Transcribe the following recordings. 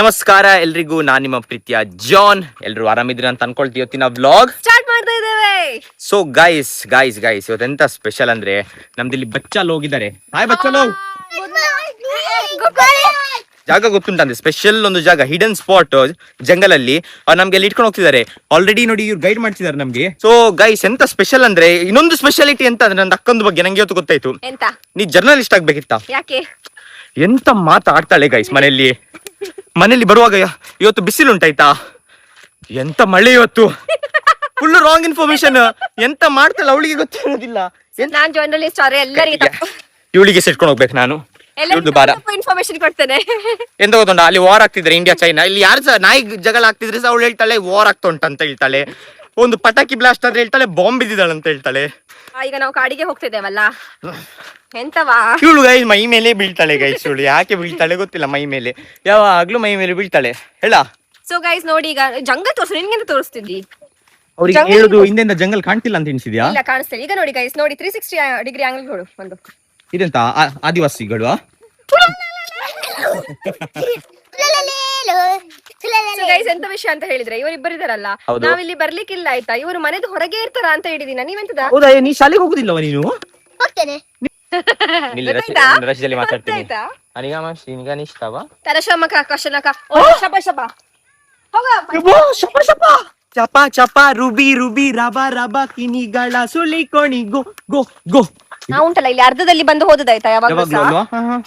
ನಮಸ್ಕಾರ ಎಲ್ರಿಗೂ, ನಾನು ನಿಮ್ಮ ಪ್ರೀತಿಯ ಜಾನ್. ಎಲ್ರು ಆರಾಮಿದ್ರಿ ಅಂತ ಅನ್ಕೊಳ್ತೀವಿ. ಇವತ್ತಿನ ವ್ಲಾಗ್ ಸ್ಟಾರ್ಟ್ ಮಾಡ್ತಾ ಇದ್ದೇವೆ. ಸೊ ಗೈಸ್ ಇವತ್ತೆಂತ ಸ್ಪೆಷಲ್ ಅಂದ್ರೆ ನಮ್ದಿಲ್ಲಿ ಬಚ್ಚಲ್ ಹೋಗಿದ್ದಾರೆ. ಹಾಯ್ ಬಚ್ಚಲ್, ಜಾಗ ಗೊತ್ತುಂಟಂದ್ರೆ ಸ್ಪೆಷಲ್ ಒಂದು ಜಾಗ, ಹಿಡನ್ ಸ್ಪಾಟ್ ಜಂಗಲ್ ಅಲ್ಲಿ ನಮ್ಗೆ ಅಲ್ಲಿ ಇಟ್ಕೊಂಡು ಹೋಗ್ತಿದ್ದಾರೆ. ಆಲ್ರೆಡಿ ನೋಡಿ ಇವ್ರು ಗೈಡ್ ಮಾಡ್ತಿದ್ದಾರೆ ನಮ್ಗೆ. ಸೊ ಗೈಸ್ ಎಂತ ಸ್ಪೆಷಲ್ ಅಂದ್ರೆ, ಇನ್ನೊಂದು ಸ್ಪೆಷಾಲಿಟಿ ಎಂತ ಅಂದ್ರೆ ನನ್ನ ಅಕ್ಕಂದು ಬಗ್ಗೆ ನಂಗೆ ಇವತ್ತು ಗೊತ್ತಾಯ್ತು. ಎಂತ? ನೀ ಜರ್ನಲಿಸ್ಟ್ ಆಗ್ಬೇಕಿತ್ತ. ಯಾಕೆ? ಎಂತ ಮಾತಾಡ್ತಾಳೆ ಗೈಸ್. ಮನೆಯಲ್ಲಿ ಬರುವಾಗ ಇವತ್ತು ಬಿಸಿಲು ಉಂಟಾಯ್ತಾ, ಎಂತ ಮಳೆ ಇವತ್ತು, ಫುಲ್ ರಾಂಗ್ ಇನ್ಫಾರ್ಮೇಶನ್. ಎಂತ ಮಾಡ್ತಾಳೆ ಅವಳಿಗೆ ಗೊತ್ತಿರೋದಿಲ್ಲ. ನಾನ್ ಜರ್ನಲಿಸ್ಟ್ ಆದ್ರೆ ಎಲ್ಲರಿಗೆ ಇವಳಿಗೆ ಸಿಟ್ಕೊಂಡು ಹೋಗ್ಬೇಕು ನಾನು. ಇನ್ಫಾರ್ಮೇಶನ್ ಕೊಡ್ತೇನೆ. ಎಂತ ಗೊತ್ತುಂಟ, ಅಲ್ಲಿ ವಾರ್ ಆಗ್ತಿದ್ರೆ ಇಂಡಿಯಾ ಚೈನಾ, ಇಲ್ಲಿ ಯಾರು ಸಹ ನಾಯಿ ಜಗಳ ಆಗ್ತಿದ್ರೆ ಸಹ ಅವಳು ಹೇಳ್ತಾಳೆ ವಾರ್ ಆಗ್ತಾ ಉಂಟಂತ ಹೇಳ್ತಾಳೆ. ಒಂದು ಪಟಾಕಿ ಬ್ಲಾಸ್ಟ್ ಆದ್ರೆ ಹೇಳ್ತಾಳೆ ಬಾಂಬ್ ಬಿದ್ದಿದ್ದಾಳೆ ಅಂತ ಹೇಳ್ತಾಳೆ. ಈಗ ನಾವು ಕಾಡಿಗೆ ಹೋಗ್ತಿದ್ದೇವಲ್ಲ, ಎಂತವಾ ಇವಳು ಗೈಸ್ ಮೈ ಮೇಲೆ ಬೀಳ್ತಾಳೆ ಗೈಸ್. ಇವಳು ಯಾಕೆ ಬೀಳ್ತಾಳೆ ಗೊತ್ತಿಲ್ಲ, ಮೈ ಮೇಲೆ ಯಾವಾಗ್ಲೂ ಮೈ ಮೇಲೆ ಬೀಳ್ತಾಳೆ ಹೇಳ. ಸೊ ಗೈಸ್ ನೋಡಿ, ಈಗ ಜಂಗಲ್ ತೋರಿಸ್, ನಿನ್ಗೆಂತ ತೋರಿಸ್ತಿದ್ದಿ? ಅವ್ರಿಗೆ ಹೇಳುದು ಹಿಂದೆಂದ ಜಂಗಲ್ ಕಾಣ್ತಿಲ್ಲ ಅಂತ ಎಣಿಸಿದ್ಯಾ? ಇಲ್ಲ, ಕಾಣಿಸ್ತೇನೆ. ಈಗ ನೋಡಿ ಗೈಸ್, ನೋಡಿ 360 ಡಿಗ್ರಿ ಆಂಗಲ್ ಕೊಡು ಒಂದು. ಇದೆಂತ ಆದಿವಾಸಿಗಳು? ಗೈಸ್ ಎಂತ ವಿಷಯ ಅಂತ ಹೇಳಿದ್ರೆ, ಇವರಿಬ್ಬರಿದಾರಲ್ಲ, ನಾವಿಲ್ಲಿ ಬರ್ಲಿಕ್ಕಿಲ್ಲ ಆಯ್ತಾ, ಇವರು ಮನೆದು ಹೊರಗೆ ಇರ್ತಾರ ಅಂತ ಹೇಳಿದೀನ. ನೀವೆಂತದ? ಹೌದಾ, ನೀ ಶಾಲೆಗೆ ಹೋಗುದಿಲ್ಲವ ನೀನು? ಹೋಗ್ತೇನೆ. ರಶದಲ್ಲಿ ಮಾತಾಡ್ತೀನಿ. ಚಪ ಚಪ ರುಬಿ ರುಬಿ ರಬ ರಬ ಕಿನಿಗಳ ಸುಳಿಕೋಣಿ ಗೋ ಗೋ ಗೋ. ನಾವು ಉಂಟಲ್ಲ ಇಲ್ಲಿ ಅರ್ಧದಲ್ಲಿ ಬಂದು ಹೋದದಾಯ್ತಾ ಯಾವಾಗ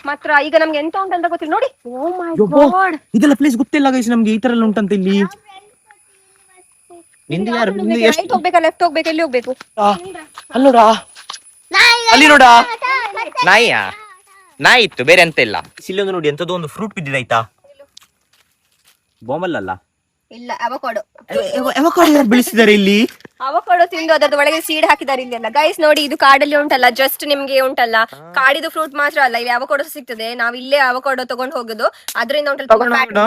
ಮಾತ್ರ. ಈಗ ನಮ್ಗೆ ಎಂತ ಉಂಟಂತ ಗೊತ್ತಿಲ್ಲ ನೋಡಿ. ಓ ಮೈ ಗಾಡ್, ಇದೆಲ್ಲ ಪ್ಲೇಸ್ ಗೊತ್ತಿಲ್ಲ ಗೈಸ್ ನಮ್ಗೆ. ಈ ತರ ಎಲ್ಲ ಉಂಟಂತ ಇಲ್ಲಿ. ರೈಟ್ ಹೋಗ್ಬೇಕಾ ಲೆಫ್ಟ್ ಹೋಗ್ಬೇಕು, ಎಲ್ಲಿ ಹೋಗ್ಬೇಕು? ಅಲ್ಲೋಡಾ, ಅಲ್ಲಿ ನೋಡ, ನಾಯಿ ಇತ್ತು, ಬೇರೆ ಎಂತ ಇಲ್ಲ. ಇಲ್ಲೊಂದು ನೋಡಿ, ಎಂತದೋ ಒಂದು ಫ್ರೂಟ್ ಬಿದ್ದಿದಾಯ್ತಾ, ಬಾಂಬಲ್ಲ ಇಲ್ಲ, ಅವಕಾಡೋ. ಯಾರು ಬೆಳೆಸಿದ್ದಾರೆ ಇಲ್ಲಿ? ಅವಕಾಡೋ ತಿಂದು ಅದರ ಒಳಗೆ ಸೀಡ್ ಹಾಕಿದ್ದಾರೆ ಇಲ್ಲಿ ಎಲ್ಲ. ಗೈಸ್ ನೋಡಿ, ಇದು ಕಾಡಲ್ಲಿ ಉಂಟಲ್ಲ, ಜಸ್ಟ್ ನಿಮ್ಗೆ ಉಂಟಲ್ಲ ಕಾಡಿದು ಫ್ರೂಟ್ ಮಾತ್ರ ಅಲ್ಲ, ಇಲ್ಲಿ ಅವಕಾಡೋ ಸಿಗ್ತದೆ. ನಾವ್ ಇಲ್ಲೇ ಅವಕಾಡೋ ತಗೊಂಡ್ ಹೋಗುದು, ಅದರಿಂದ ಉಂಟಲ್ಲ.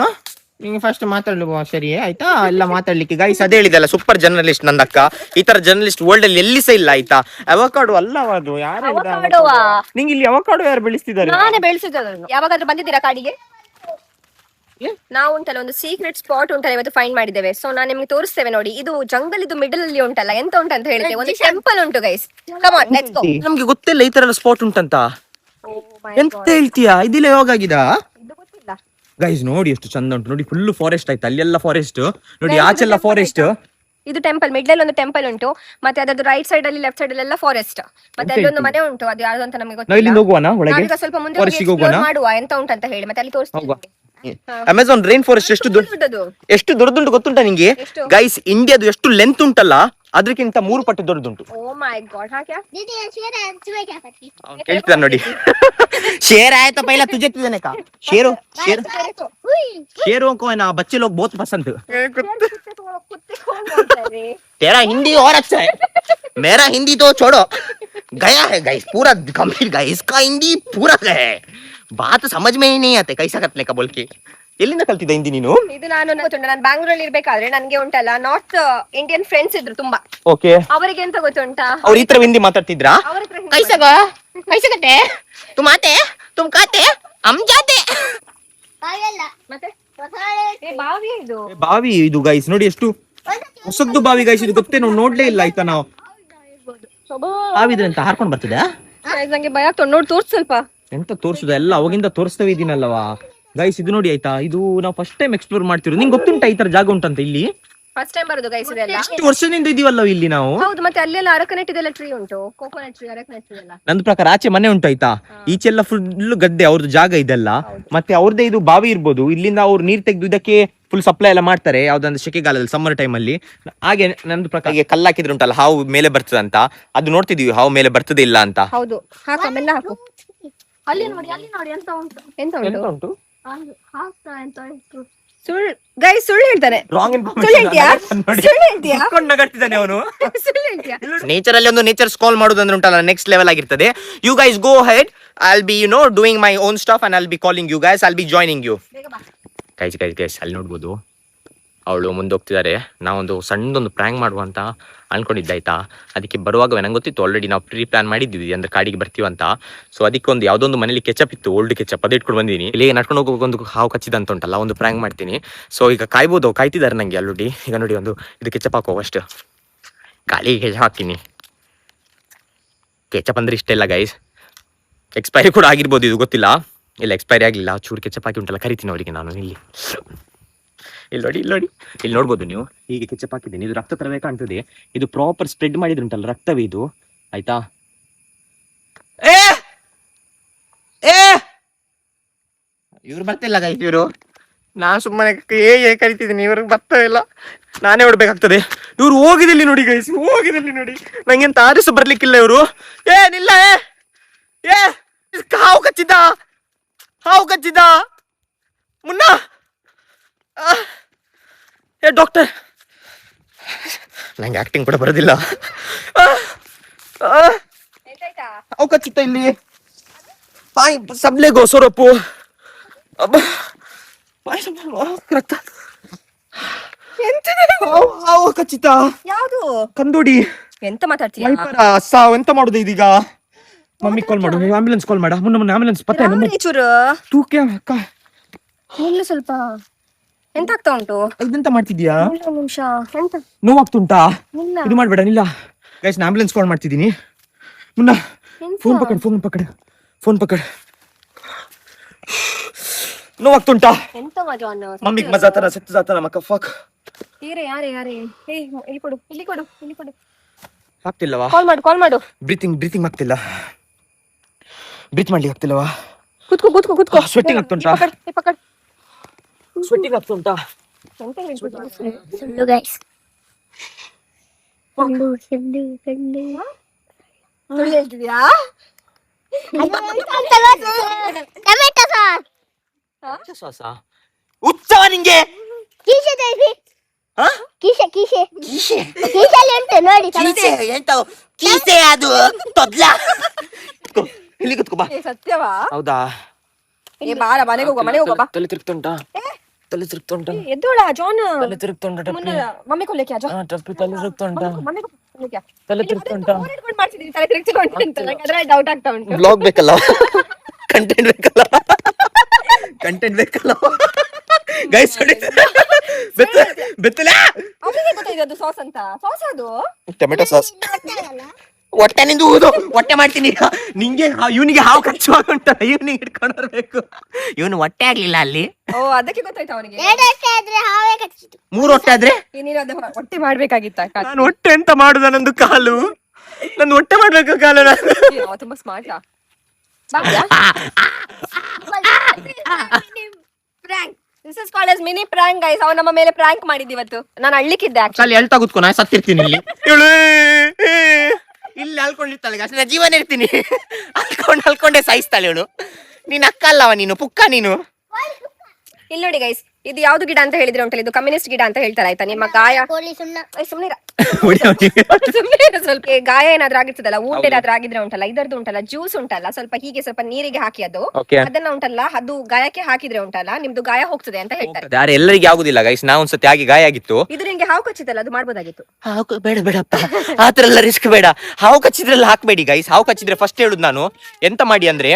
ನಿಂಗೆ ಫಸ್ಟ್ ಮಾತಾಡ್ಲು ಸರಿ ಆಯ್ತಾ, ಎಲ್ಲ ಮಾತಾಡ್ಲಿಕ್ಕೆ. ಗೈಸ್ ಅದೇ ಹೇಳಿದಲ್ಲ, ಸೂಪರ್ ಜರ್ನಲಿಸ್ಟ್ ನಂದಕ್ಕ. ಈ ತರ ಜರ್ನಲಿಸ್ಟ್ ವರ್ಲ್ಡ್ ಅಲ್ಲಿ ಎಲ್ಲಿ ಸಹ ಇಲ್ಲ ಆಯ್ತಾ. ಅವಕಾಡೋ ಅಲ್ಲ ಅದು, ಯಾರು ನಿಂಗೆ ಇಲ್ಲಿ ಅವಕಾಡೋ ಯಾರು ಬೆಳೆಸ್ತಿದ್ದಾರೆ? ನಾನೇ ಬೆಳೆಸಿದ್ದು. ಯಾವಾಗಾದ್ರೂ ಬಂದಿದ್ದೀರಾ ಕಾಡಿಗೆ? ನಾವು ಉಂಟಲ್ಲ ಒಂದು ಸೀಕ್ರೆಟ್ ಸ್ಪಾಟ್ ಉಂಟಲ್ಲ ಇವತ್ತು ಫೈಂಡ್ ಮಾಡಿದ್ದೇವೆ. ಸೊ ನಾನು ನಿಮ್ಗೆ ತೋರಿಸ್ತೇವೆ ನೋಡಿ. ಇದು ಜಂಗಲ್, ಇದು ಮಿಡಲ್ ಅಲ್ಲಿ ಉಂಟಲ್ಲ, ಎಂತ ಉಂಟಂತ ಹೇಳಿದೆ, ಒಂದು ಟೆಂಪಲ್ ಉಂಟು guys. Come on, let's go. ನಮ್ಗೆ ಗೊತ್ತಿಲ್ಲ ಈ ತರ ಸ್ಪಾಟ್ ಉಂಟಂತ. ಎಂತ ಹೇಳ್ತೀಯಾ? ಇದಿಲ್ಲ ಯಾವಾಗ ಆಗಿದಾ ಗೈಸ್? ನೋಡಿ ಎಷ್ಟು ಚಂದ ಉಂಟು ನೋಡಿ, ಫುಲ್ ಫಾರೆಸ್ಟ್ ಆಯ್ತು. ಅಲ್ಲೆಲ್ಲ ಫಾರೆಸ್ಟ್ ನೋಡಿ, ಆಚೆಲ್ಲ ಫಾರೆಸ್ಟ್. ಇದು ಟೆಂಪಲ್, ಮಿಡ್ಲ್ ಒಂದು ಟೆಂಪಲ್ ಉಂಟು, ಮತ್ತೆ ಅದರ ರೈಟ್ ಸೈಡ್ ಅಲ್ಲಿ ಲೆಫ್ಟ್ ಸೈಡ್ ಅಲ್ಲೆಲ್ಲ ಫಾರೆಸ್ಟ್, ಮತ್ತೆ ಅಲ್ಲೊಂದು ಮನೆ ಉಂಟು. ಅದು ಯಾವ್ದು ಅಂತ ನಮಗೆ ಗೊತ್ತಿಲ್ಲ. ಸ್ವಲ್ಪ ಮುಂದೆ ಮಾಡುವ ಎಂತ ಉಂಟಂತ ಹೇಳಿ, ಮತ್ತೆ ಅಲ್ಲಿ ತೋರಿಸ್ತೀವಿ. ಅಮೆಝಾನ್ ರೈನ್ ಫಾರೆಸ್ಟ್ ಎಷ್ಟು ದೊಡ್ಡದುಂಟು ಗೊತ್ತುಂಟ ನಿಂಗೆ ಗೈಸ್? ಇಂಡಿಯಾದು ಎಷ್ಟು ಲೆಂತ್ ಉಂಟಲ್ಲ ಅದಕ್ಕಿಂತ 3 ಪಟ್ಟು ದೊಡ್ಡದುಂಟು. ಓ ಮೈ ಗಾಡ್, ಕೇಳ್ತಿದ್ದ ನೋಡಿ. ಶೇರ್ ಆಯ್ತಾ ಪೈಲ ತುಜೆ ತುಜನೆ ಕಾ ಶೇರು ಶೇರು शेरों को है ना बच्चे लोग बहुत पसंद। तेरा हिंदी और अच्छा है, मेरा हिंदी तो छोड़ो, गया है गाइस पूरा कंप्लीट गाइस। इसका हिंदी पूरा गया है, बात समझ में ही नहीं आते कैसा करने का बोल के. ಎಲ್ಲಿಂದ ಕಲ್ತಿದ್ದ ಹಿಂದಿ ನೀನು? ಇದು ನಾನು ಬ್ಯಾಂಗ್ಳೂರಲ್ಲಿ ಇರ್ಬೇಕಾದ್ರೆ ನನ್ಗೆ ಉಂಟಲ್ಲ ನಾರ್ತ್ ಇಂಡಿಯನ್ ಫ್ರೆಂಡ್ಸ್ ಇದ್ರು ತುಂಬಾ. ಓಕೆ, ಅವರಿಗೆ ಎಂತ ಗೊತ್ತುಂಟಾ, ಅವ್ರು ಈ ತರ ಹಿಂದಿ ಮಾತಾಡ್ತಿದ್ರಾ? ಕೈಸಗತೆ ತುಮ್ ಆತೆ ತುಮ್ ಕಾತೆ ಹಮ್ ಜಾತೆ. ಮತ್ತೆ ಬಾವಿ, ಇದು ಬಾವಿ ಇದು ಗೈಸ್ ನೋಡಿ, ಎಷ್ಟು ಹೊಸದ್ದು ಬಾವಿ ಗೈಸ್. ಇದು ಗೊತ್ತೇ ನೋಡ್ಲೇ ಇಲ್ಲ ಆಯ್ತಾ ನಾವು. ಬಾವಿ ಇದ್ರೆ ಅಂತ ಹಾರ್ಕೊಂಡ್ ಬರ್ತದೆ. ನಂಗೆ ಭಯ ಆಗ್ತದೆ ನೋಡಿ, ತೋರ್ಸ್ ಸ್ವಲ್ಪ. ಎಂತ ತೋರ್ಸುದ, ಎಲ್ಲ ಅವಾಗಿಂದ ತೋರಿಸ್ತೇವೆ ಇದೀನಲ್ವಾ ಗೈಸ್. ಇದು ನೋಡಿ ಆಯ್ತಾ, ಇದು ನಾವು ಫಸ್ಟ್ ಟೈಮ್ ಎಕ್ಸ್ಪ್ಲೋರ್ ಮಾಡ್ತಿರೋದು. ನಿಂಗೆ ಗೊತ್ತುಂಟಾ ಈ ತರ ಜಾಗ ಉಂಟಂತ ಇಲ್ಲಿ? ಫಸ್ಟ್ ಟೈಮ್ ಬರೋದು ಗೈಸ್ ಇದೆಲ್ಲ. ಎಷ್ಟು ವರ್ಷದಿಂದ ಇದೀವಲ್ಲ ಇಲ್ಲಿ ನಾವು. ಹೌದು, ಮತ್ತೆ ಅಲ್ಲೆಲ್ಲ ಅರಕನೆಟ್ ಇದೆಲ್ಲ ಟ್ರೀ ಉಂಟು, ಕೋಕೋನಟ್ ಟ್ರೀ, ಅರಕನೆಟ್ ಟ್ರೀ ಎಲ್ಲ. ನಂದು ಪ್ರಕಾರ ಆಚೆ ಮನೆ ಉಂಟು ಆಯ್ತಾ, ಈಚೆಲ್ಲ ಫುಲ್ ಗದ್ದೆ, ಅವ್ರದ್ದು ಜಾಗ ಇದೆಲ್ಲ. ಮತ್ತೆ ಅವ್ರದ್ದೇ ಇದು ಬಾವಿ ಇರ್ಬೋದು. ಇಲ್ಲಿಂದ ಅವ್ರು ನೀರ್ ತೆಗೆದು ಇದಕ್ಕೆ ಫುಲ್ ಸಪ್ಲೈ ಎಲ್ಲ ಮಾಡ್ತಾರೆ, ಯಾವ್ದಂದ್ರೆ ಸೆಕೆಗಾಲದಲ್ಲಿ, ಸಮ್ಮರ್ ಟೈಮ್ ಅಲ್ಲಿ. ಹಾಗೆ ನಂದು ಪ್ರಕಾರ ಕಲ್ಲು ಹಾಕಿದ್ರೆ ಉಂಟಲ್ಲ, ಹಾವು ಮೇಲೆ ಬರ್ತದೆ ಅಂತ, ಅದು ನೋಡ್ತಿದೀವಿ, ಹಾವು ಮೇಲೆ ಬರ್ತದೆ ಇಲ್ಲ ಅಂತ. ಹೌದು, ಹಾಕು ಮೆಲ್ಲ ಹಾಕು. ಅಲ್ಲಿ ನೋಡಿ, ಅಲ್ಲಿ ನೋಡಿ ಎಂತ ಉಂಟು, ಎಂತ ಉಂಟು. ಸುಳ್ಳು ಹೇಳ್ತಾನೆ. ನೇಚರ್ ಅಲ್ಲಿ ಒಂದು ನೇಚರ್ ಸ್ಕಾಲ್ ಮಾಡೋದಂದ್ರೆ ಉಂಟಲ್ಲ, ನೆಕ್ಸ್ಟ್ ಲೆವೆಲ್ ಆಗಿರ್ತದೆ. You guys go head, I'll be doing my own stuff and I'll be calling you guys, I'll be joining you. Guys ಅಲ್ಲಿ ನೋಡ್ಬೋದು, ಅವಳು ಮುಂದೆ ಹೋಗ್ತಿದ್ದಾರೆ. ನಾವೊಂದು ಸಣ್ಣದೊಂದು ಪ್ರ್ಯಾಂಕ್ ಮಾಡುವ ಅಂತ ಅನ್ಕೊಂಡಿದ್ದೆ ಆಯ್ತಾ. ಅದಕ್ಕೆ ಬರುವಾಗ ನಂಗೆ ಗೊತ್ತಿತ್ತು ಆಲ್ರೆಡಿ ನಾವು ಪ್ರೀ ಪ್ಲಾನ್ ಮಾಡಿದ್ವಿ ಅಂದ್ರೆ ಕಾಡಿಗೆ ಬರ್ತೀವಂತ. ಸೊ ಅದಕ್ಕೆ ಒಂದು ಯಾವುದೊಂದು ಮನೇಲಿ ಕೆಚಪ್ ಇತ್ತು, ಓಲ್ಡ್ ಕೆಚಪ್, ಅದು ಇಟ್ಕೊಂಡು ಬಂದಿದ್ದೀನಿ. ಇಲ್ಲಿ ನಡ್ಕೊಂಡು ಹೋಗುವಾಗ ಒಂದು ಹಾವು ಕಚ್ಚಿದಂತ ಉಂಟಲ್ಲ, ಒಂದು ಪ್ರ್ಯಾಂಕ್ ಮಾಡ್ತೀನಿ. ಸೊ ಈಗ ಕಾಯ್ತಿದ್ದಾರೆ ನಂಗೆ ಆಲ್ರೆಡಿ. ಈಗ ನೋಡಿ ಒಂದು ಇದು ಕೆಚಪ್ ಹಾಕೋ ಅಷ್ಟು ಗಾಳಿಗೆ ಕೆಚಪ್ ಹಾಕ್ತೀನಿ. ಕೆಚಪ್ ಅಂದ್ರೆ ಇಷ್ಟೆಲ್ಲ ಗೈಸ್, ಎಕ್ಸ್ಪೈರಿ ಕೂಡ ಆಗಿರ್ಬೋದು, ಇದು ಗೊತ್ತಿಲ್ಲ. ಇಲ್ಲ ಎಕ್ಸ್ಪೈರಿ ಆಗಲಿಲ್ಲ, ಚೂರು ಕೆಚಪ್ ಹಾಕಿ ಉಂಟಲ್ಲ, ಕರಿತೀನಿ ಅವರಿಗೆ ನಾನು. ಇಲ್ಲಿ ನೋಡಿ ಇಲ್ಲಿ ನೋಡ್ಬೋದು ನೀವು, ಹೀಗೆ ಕೆಚಪ್ ಹಾಕಿದ್ದೀನಿ. ಇದು ರಕ್ತ ತರವೇ ಕಾಣ್ತದೆ, ಇದು ಪ್ರಾಪರ್ ಸ್ಪ್ರೆಡ್ ಮಾಡಿದ್ರೆ ಉಂಟಲ್ಲ ರಕ್ತವೇ ಇದು ಆಯ್ತಾ. ಇವ್ರು ಬರ್ತಿಲ್ಲ ಗೈಸ್, ಇವರು ನಾನು ಸುಮ್ಮನೆ ಕರಿತಿದ್ದೀನಿ, ಇವ್ರಿಗೆ ಬರ್ತಾ ಇಲ್ಲ, ನಾನೇ ಹೊಡ್ಬೇಕಾಗ್ತದೆ. ಇವ್ರು ಹೋಗಿದಲ್ಲಿ ನೋಡಿ ಗೈಸ್, ಹೋಗಿದಲ್ಲಿ ನೋಡಿ, ನಂಗೆಂತ ಆರಿಸು ಬರ್ಲಿಕ್ಕಿಲ್ಲ ಇವರು. ಏನಿಲ್ಲ ಹಾವು ಕಚ್ಚಿದ್ದ ಮುನ್ನ. ಡಾಕ್ಟರ್, ನಂಗೆ ಆಕ್ಟಿಂಗ್ ಕೂಡ ಬರೋದಿಲ್ಲ. ಹಾವು ಕಚ್ಚಿತ್ತ ಇಲ್ಲಿ, ಸಬ್ಲೆಗೋ ಸೊರಪು ರಕ್ತ. ಹಾವು ಕಚ್ಚಿತ, ಯಾವುದು ಕಂದೋಡಿ, ಎಂತ ಮಾತಾಡ್ತೀಯ? ಎಂತ ಮಾಡುದು ಇದೀಗ? ಮಮ್ಮಿ ಕಾಲ್ ಮಾಡು, ಆಂಬುಲೆನ್ಸ್ ಕಾಲ್ ಮಾಡ. ಮುನ್ನ ಆಂಬುಲೆನ್ಸ್ ಪತ್ತೆ ಚೂರು ತೂಕೆ ಇಲ್ಲ ಸ್ವಲ್ಪ. ಎಂತ ಆಗ್ತಾ ಉಂಟು? ಇದೆಂತ ಮಾಡ್ತಿದ್ಯಾ? ನಿಮಿಷ, ಎಂತ ನೋವಾಗ್ತುಂಟಾ? ಇಲ್ಲ ಇದು ಮಾಡ್ಬೇಡ, ನಿಲ್ಲ ಗೈಸ್, ನಾ ಆಂಬುಲೆನ್ಸ್ ಕಾಲ್ ಮಾಡ್ತಿದ್ದೀನಿ. ಮುನ್ನ ಫೋನ್ ಪಕಡ್. ನೋವಾಗ್ತುಂಟಾ? ಎಂತ ಮಜಾ ಅನ್ನ ಮಮ್ಮಿಗೆ ಮಜಾ ತರ ಸತ್ತು ಜಾತನ ಮಕ್ಕ ಫಕ್. ಯಾರೇ ಇಲ್ಲಿ ಕೊಡು. ಆಗ್ತಿಲ್ಲವಾ? ಕಾಲ್ ಮಾಡು. ಬ್ರೀತಿಂಗ್ ಆಗ್ತಿಲ್ಲ, ಬ್ರೀತ್ ಮಾಡ್ಲಿಕ್ಕೆ ಆಗ್ತಿಲ್ಲವಾ? ಕೂತ್ಕೋ. ಸ್ವೆಟ್ಟಿಂಗ್ ಆಗ್ತುಂಟಾ? ಪಕಡ್. ಸ್ವೆಟ್ಟಿಂಗ್ ಆಗ್ತುಂಟಾ? ಸುಳ್ಳು ಗೈಸ್, ಸುಳ್ಳು ಸುಳ್ಳು ಹೇಳ್ತಿದ್ಯಾ? ಟೊಮೆಟೊ ಸಾಸ್ ಉತ್ಸವ ನಿಂಗೆ. ಕೀಶೆ ತೆಗಿ. ಹಾ? ಕೀಶೆಯಲ್ಲಿ ಉಂಟು ನೋಡಿ ಟೊಮೆಟೊ. ಎಂತ ಕೀಸೆ ಅದು ತೊದ್ಲ. ಇಲ್ಲಿ ಕುತ್ಕೋ ಬಾ. ಸತ್ಯವಾ? ಹೌದಾ? ಬಾರ, ಮನೆಗೆ ಹೋಗುವ ಬಾ. ತಲೆ ತಿರುಗ್ತುಂಟಾ? ಎದ್ದೋಳ ಜಾನ್. ತಲೆ ತಿರುಗ್ತುಂಟಾ? ಮಮ್ಮಿ ಕೊಡ್ಲಿಕ್ಕೆ ಆಜಾ. ಟಪ್ಪಿ ತಲೆ ತಿರುಗ್ತುಂಟಾ? ತಲೆ ತಿರುಗ್ತುಂಟಾ? ಮಾಡ್ತಿದ್ದೀನಿ, ತಲೆ ತಿರುಗ್ತಿಕೊಂಡು ಅಂತ ನಂಗೆ ಅದ್ರ ಡೌಟ್ ಆಗ್ತಾ ಉಂಟು. ಬ್ಲಾಗ್ ಬೇಕಲ್ಲ, ಕಂಟೆಂಟ್ ಬೇಕಲ್ಲ ಗೈಸ್. ಬೆತ್ತಲೆ ಅವನಿಗೆ ಗೊತ್ತಾಯ್ತು ಅದು ಸಾಸ್ ಅಂತ. ಸಾಸ್ ಅದು ಟೊಮೆಟೊ ಸಾಸ್. ಹೊಟ್ಟೆ ನಿಂದು ಊದು, ಹೊಟ್ಟೆ ಮಾಡ್ತೀನಿ ನಿಂಗೆ. ಇವನಿಗೆ ಹಾವು ಕಚ್ಚುವಾಗ ಉಂಟಲ್ಲ, ಇವನಿಗೆ ಹಿಡ್ಕೊಂಡು ಬರ್ಬೇಕು. ಇವನು ಹೊಟ್ಟೆ ಆಗ್ಲಿಲ್ಲ ಅಲ್ಲಿ. ಓ, ಅದಕ್ಕೆ ಗೊತ್ತಾಯ್ತು ಅವನಿಗೆ. 2 ಹೊಟ್ಟೆ ಆದ್ರೆ ಹಾವೇ ಕಚ್ಚಿತು. 3 ಹೊಟ್ಟೆ ಆದ್ರೆ ನೀನು ಅದು ಹೊಟ್ಟೆ ಮಾಡ್ಬೇಕಾಗಿತ್ತ? ನಾನು ಹೊಟ್ಟೆ ಎಂತ ಮಾಡುದ? ನಂದು ಕಾಲು, ನಂದು ಹೊಟ್ಟೆ ಮಾಡ್ಬೇಕು ಕಾಲು. ನಾನು ತುಂಬಾ smart. This is called as mini prank guys. ಅವ್ನು ನಮ್ಮ ಮೇಲೆ ಪ್ರಾಂಕ್ ಮಾಡಿದ್ದು ಇವತ್ತು. ನಾನು ಅಳ್ಳಿಕ್ಕಿದ್ದೆ ಅಲ್ಲಿ ಎಳ್ತಾ ಕೂತ್ಕೊ, ನಾ ಸತ್ತಿರ್ತೀನಿ ಇಲ್ಲಿ. ಇಲ್ಲಿ ಅಲ್ಕೊಂಡಿರ್ತಾಳೆ ಅಷ್ಟೇ, ಜೀವನ ಇರ್ತೀನಿ. ಅಲ್ಕೊಂಡೆ ಸಾಯಿಸ್ತಾಳೆ ಇವಳು. ನೀನ್ ಅಕ್ಕ ಅಲ್ಲವ, ನೀನು ಪುಕ್ಕ ನೀನು. ಇಲ್ಲಿ ನೋಡಿ ಗೈಸ್, ಇದು ಯಾವ್ದು ಗಿಡ ಅಂತ ಹೇಳಿದ್ರೆ ಉಂಟಲ್ಲ, ಇದು ಕಮ್ಯುನಿಸ್ಟ್ ಗಿಡ ಅಂತ ಹೇಳ್ತಾರೆ ಆಯ್ತಾ. ನಿಮ್ಮ ಗಾಯ ಕೋಳಿ ಸುಣ್ಣ. ಸುಮ್ನೆ ಸ್ವಲ್ಪ ಗಾಯ ಏನಾದ್ರೂ ಆಗಿರ್ತದಲ್ಲ, ಊಟ ಏನಾದ್ರೂ ಆಗಿದ್ರೆ ಉಂಟಲ್ಲ, ಇದರದ್ದು ಉಂಟಲ್ಲ ಜ್ಯೂಸ್ ಉಂಟಲ್ಲ, ಸ್ವಲ್ಪ ನೀರಿಗೆ ಹಾಕಿ ಅದನ್ನ ಉಂಟಲ್ಲ, ಅದು ಗಾಯಕ್ಕೆ ಹಾಕಿದ್ರೆ ಉಂಟಲ್ಲ, ನಿಮ್ದು ಗಾಯ ಹೋಗ್ತದೆ ಅಂತ ಹೇಳ್ತಾರೆ. ಯಾರು ಎಲ್ಲರಿಗೆ ಆಗುದಿಲ್ಲ ಗೈಸ್. ನಾ ಒಂದ್ಸತಿ ಆಗಿ ಗಾಯ ಆಗಿತ್ತು. ಇದು ನಿಮ್ಗೆ ಹಾವು ಕಚ್ಚಿತಲ್ಲ, ಅದು ಮಾಡ್ಬೋದಾಗಿತ್ತು. ಬೇಡಪ್ಪ, ಆತರ ಎಲ್ಲ ರಿಸ್ಕ್ ಬೇಡ. ಹಾವು ಕಚ್ಚಿದ್ರೆಲ್ಲ ಹಾಕ್ಬೇಡಿ ಗೈಸ್. ಹಾವು ಕಚ್ಚಿದ್ರೆ ಫಸ್ಟ್ ಹೇಳುದು ನಾನು, ಎಂತ ಮಾಡಿ ಅಂದ್ರೆ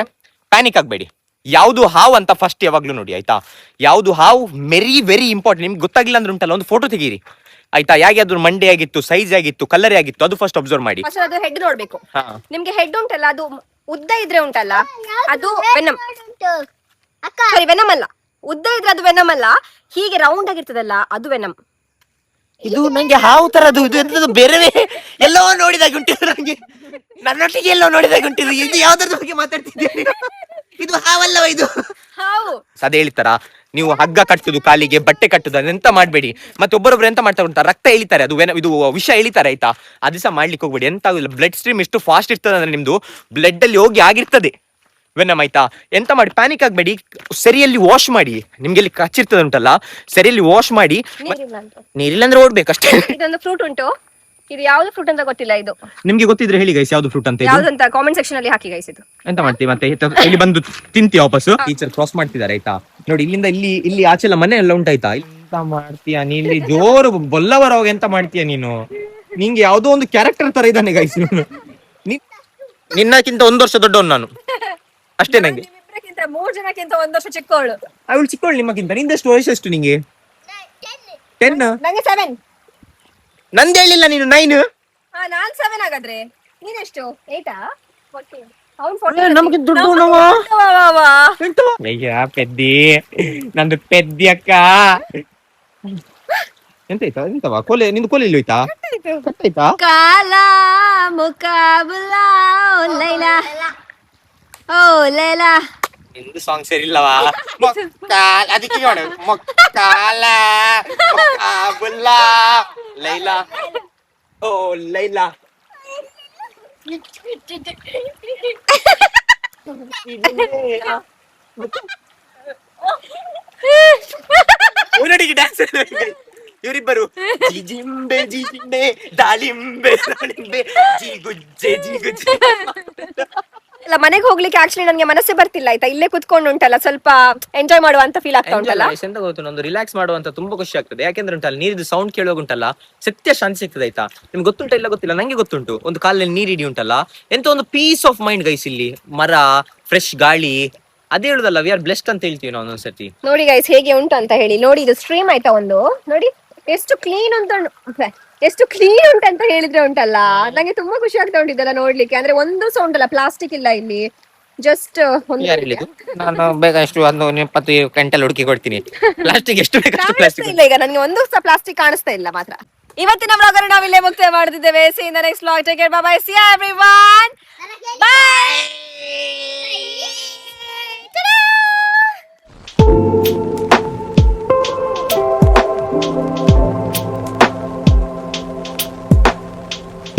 ಪ್ಯಾನಿಕ್ ಆಗ್ಬೇಡಿ. ಯಾವ್ದು ಹಾವು ಅಂತ ಫಸ್ಟ್ ಯಾವಾಗ್ಲೂ ನೋಡಿ ಆಯ್ತಾ. ಯಾವ್ದು ಹಾವು ವೆರಿ ಇಂಪಾರ್ಟೆಂಟ್. ನಿಮ್ಗೆ ಗೊತ್ತಾಗಿಲ್ಲ ಅಂದ್ರೆ ಉಂಟಲ್ಲ, ಒಂದು ಫೋಟೋ ತೆಗೀರಿ ಆಯ್ತಾ. ಯಾಕೆ ಅದ್ರ ಮಂಡೆ ಆಗಿತ್ತು, ಸೈಜ್ ಆಗಿತ್ತು, ಕಲರ್ ಆಗಿತ್ತು, ಅದು ಫಸ್ಟ್ ಅಬ್ಸರ್ವ್ ಮಾಡಿ. ಅದು ಹೆಡ್ ನೋಡ್ಬೇಕು. ನಿಮ್ಗೆ ಹೆಡ್ ಉಂಟಲ್ಲ, ಅದು ಉದ್ದ ಇದ್ರೆ ಉಂಟಲ್ಲ, ಅದು ವೆನಮ್. ಸರಿ, ವೆನಮ್ ಅಲ್ಲ, ಉದ್ದ ಇದ್ರೆ ಅದು ವೆನಮ್ ಅಲ್ಲ. ಹೀಗೆ ರೌಂಡ್ ಆಗಿರ್ತದಲ್ಲ, ಅದು ವೆನಮ್. ಇದು ನಂಗೆ ಹಾವು ತರದು, ಇದು ಎಂತದ್ದು ಬೇರೆ ಎಲ್ಲೋ ನೋಡಿದಾಗ ಉಂಟಿದ್ರು. ನಂಗೆ ನನ್ನೊಟ್ಟಿಗೆ ಎಲ್ಲೋ ನೋಡಿದಾಗ ಉಂಟಿದ್ರು. ಇದು ಯಾವ್ದಾದ್ರ ಬಗ್ಗೆ ಮಾತಾಡ್ತಿದ್ದೀನಿ? ಇದು ಹಾವಲ್ಲವ, ಇದು ಹಾವು. ಅದೇ ಹೇಳ್ತಾರ, ನೀವು ಹಗ್ಗ ಕಟ್ಟುದು ಕಾಲಿಗೆ, ಬಟ್ಟೆ ಕಟ್ಟುದು, ಅದೆಂತ ಮಾಡ್ಬೇಡಿ. ಮತ್ತೆ ಒಬ್ಬರೊಬ್ರು ಎಂತ ಮಾಡ್ತಾ ಉಂಟಾ, ರಕ್ತ ಎಳಿತಾರೆ, ಅದು ಇದು ವಿಷ ಎಳಿತಾರೆ ಆಯ್ತಾ. ಅದು ಸಹ ಮಾಡ್ಲಿಕ್ಕೆ ಹೋಗ್ಬೇಡಿ. ಎಂತ ಆಗುದಿಲ್ಲ. ಬ್ಲಡ್ ಸ್ಟ್ರೀಮ್ ಎಷ್ಟು ಫಾಸ್ಟ್ ಇರ್ತದೆ ಅಂದ್ರೆ ನಿಮ್ದು ಬ್ಲಡ್ ಅಲ್ಲಿ ಹೋಗಿ ಆಗಿರ್ತದೆ ವೆನಮ್ ಆಯ್ತಾ. ಎಂತ ಮಾಡಿ ಪ್ಯಾನಿಕ್ ಆಗ್ಬೇಡಿ. ಸರಿಯಲ್ಲಿ ವಾಶ್ ಮಾಡಿ. ನಿಮ್ಗೆ ಇಲ್ಲಿ ಕಚ್ಚಿರ್ತದೆ ಉಂಟಲ್ಲ, ಸರಿಯಲ್ಲಿ ವಾಶ್ ಮಾಡಿ. ನೀರಿಲ್ಲ ಅಂದ್ರೆ ಓಡ್ಬೇಕಷ್ಟೇ. ಇದೊಂದು ಫ್ರೂಟ್ ಉಂಟು, ಇದು ಯಾವ್ದು ಫ್ರೂಟ್ ಅಂತ ಗೊತ್ತಿಲ್ಲ. ಇದು ನಿಮ್ಗೆ ಗೊತ್ತಿದ್ರೆ ಹೇಳಿ ಗೈಸ್, ಯಾವ್ದು ಫ್ರೂಟ್ ಅಂತ. ಯಾವ್ದಂತ ಕಾಮೆಂಟ್ ಸೆಕ್ಷನ್ ಅಲ್ಲಿ ಹಾಕಿ ಗೈಸ್. ಇದು ಎಂತ ಮಾಡ್ತೀವಿ ಮತ್ತೆ ಇಲ್ಲಿ ಬಂದು ತಿಂತೀವಿ ವಾಪಸ್ಸು. ಟೀಚರ್ ಕ್ರಾಸ್ ಮಾಡ್ತಿದ್ದಾರೆ ಆಯ್ತಾ. ನೋಡಿ, ಇಲ್ಲಿಂದ ಇಲ್ಲಿ ಆಚೆಲ್ಲ ಮನೆ ಎಲ್ಲ ಉಂಟಾಯ್ತಾ. ಎಂತ ಮಾಡ್ತೀಯ ನೀ ಇಲ್ಲಿ? ಜೋರು ಬೊಲ್ಲವರವಾಗ ಎಂತ ಮಾಡ್ತೀಯ ನೀನು? ನಿಂಗೆ ಯಾವ್ದೋ ಒಂದು ಕ್ಯಾರೆಕ್ಟರ್ ತರ ಇದ್ದಾನೆ ಗೈಸ್. ನಿನ್ನಕ್ಕಿಂತ 1 ವರ್ಷ ದೊಡ್ಡವನು ನಾನು ಅಷ್ಟೇ. ನಂಗೆ ನಿಮ್ಮಿಬ್ಬರಿಗಿಂತ 3 ಜನಕ್ಕಿಂತ 1 ವರ್ಷ ಚಿಕ್ಕವಳು. ಅವಳು ಚಿಕ್ಕವಳು ನಿಮ್ಮಕ್ಕಿಂತ. ನಿಂದೆಷ್ಟು ವಯಸ್ಸೆಷ್ಟು ನಿಂಗೆ? 10. ನಂಗೆ 7. ನಂದು ಹೇಳಿಲ್ಲ ನೀನು 9. ನಾನ್ 7 ಹಾಗಾದ್ರೆ. ನೀನೆಷ್ಟು? 8 ಅವ್ನು 14. ನಮಗೆ ದೊಡ್ಡವನವ. ಅಯ್ಯ ಪೆದ್ದಿ, ನಂದು ಪೆದ್ದಿ ಅಕ್ಕ. ಎಂತವಾ ಕೊಲೆ? ನಿಂದು ಕೊಲೆ ಇಲ್ಲಿ ಹೋಯ್ತಾ? ಕಟ್ಟಾಯ್ತಾ? ಕಾಲ ಮುಕಾಬುಲಾ ಓ ಲೈಲಾ ಓ ಲೈಲಾ. ನಿಂದು ಸಾಂಗ್ ಸರಿ ಇಲ್ಲವಾ? ಅದಕ್ಕೆ ಮಾಡು ಮೊಕ್ಕಾಲ ಮುಕಾಬುಲಾ ಲೈಲಾ ಓ ಲೈಲಾ. ಡ್ಯಾನ್ಸ್ ಇವರಿಬ್ಬರು ಜಿಂಬೆ ಜಿಂಬೆ ದಾಳಿಂಬೆ ದಾಳಿಂಬೆ ಜಿಗುಜ್ಜೆ ಜಿಗುಜ್ಜೆ. ಇಲ್ಲ, ಮನೆಗೆ ಹೋಗ್ಲಿಕ್ಕೆ ಆಕ್ಚುಲಿ ನನಗೆ ಮನಸ್ಸೇ ಬರ್ತಿಲ್ಲ ಆಯ್ತಾ. ಇಲ್ಲೇ ಕುತ್ಕೊಂಡು ಉಂಟಲ್ಲ ಸ್ವಲ್ಪ ಎಂಜಾಯ್ ಮಾಡುವಂತ ಫೀಲ್ ಆಗ್ತಾ ಉಂಟಲ್ಲ. ಎಂತ ಗೊತ್ತು, ಒಂದು ರಿಲ್ಯಾಕ್ಸ್ ಮಾಡುವಂತ ತುಂಬಾ ಖುಷಿ ಆಗ್ತದೆ. ಯಾಕೆಂದ್ರೆ ಉಂಟಲ್ಲ, ನೀರಿದ್ದು ಸೌಂಡ್ ಕೇಳುವಾಗ ಉಂಟಲ್ಲ ಸತ್ಯ ಶಾಂತಿ ಸಿಗ್ತದೆ ಆಯ್ತಾ. ನಿಮ್ಗೆ ಗೊತ್ತುಂಟ ಇಲ್ಲ ಗೊತ್ತಿಲ್ಲ, ನಂಗೆ ಗೊತ್ತುಂಟು. ಒಂದು ಕಾಲಲ್ಲಿ ನೀರಿಡಿ ಉಂಟಲ್ಲ, ಎಂತ ಒಂದು ಪೀಸ್ ಆಫ್ ಮೈಂಡ್ ಗೈಸ್. ಇಲ್ಲಿ ಮರ, ಫ್ರೆಶ್ ಗಾಳಿ, ಅದೇ ಹೇಳುದಲ್ಲ, ವಿ ಆರ್ ಬ್ಲೆಸ್ಡ್ ಅಂತ ಹೇಳ್ತೀವಿ ನಾವು ಒಂದೊಂದ್ಸತಿ. ನೋಡಿ ಗೈಸ್ ಹೇಗೆ ಉಂಟು ಅಂತ ಹೇಳಿ. ನೋಡಿ ಇದು ಸ್ಟ್ರೀಮ್ ಆಯ್ತಾ ಒಂದು. ನೋಡಿ ಎಷ್ಟು ಕ್ಲೀನ್ ಉಂಟಂತ ಹೇಳಿದ್ರೆ ಉಂಟಲ್ಲ, ನಂಗೆ ತುಂಬಾ ಖುಷಿ ಆಗ್ತಾ ಉಂಟಿದ್ದಲ್ಲ ನೋಡ್ಲಿಕ್ಕೆ. ಅಂದ್ರೆ ಒಂದು ಸೌಂಡ್ ಅಲ್ಲ, ಪ್ಲಾಸ್ಟಿಕ್ ಇಲ್ಲ ಇಲ್ಲಿ, ಜಸ್ಟ್ ನಾನು ಬೇಕಷ್ಟು 20 ಗಂಟೆಲ್ ಹುಡುಕಿ ಕೊಡ್ತೀನಿ. ಪ್ಲಾಸ್ಟಿಕ್ ಎಷ್ಟು ಬೇಕಷ್ಟು ಪ್ಲಾಸ್ಟಿಕ್ ಇಲ್ಲ. ಈಗ ನನಗೆ ಒಂದು ಸಹ ಪ್ಲಾಸ್ಟಿಕ್ ಕಾಣಿಸ್ತಾ ಇಲ್ಲ ಮಾತ್ರ. ಇವತ್ತಿನ ವ್ಲಾಗ್ ನಾವಿಲ್ಲೇ ಮುಕ್ತಾಯ ಮಾಡ್ತಿದ್ದೇವೆ. See you in the next vlog. Take care. Bye bye. See you everyone.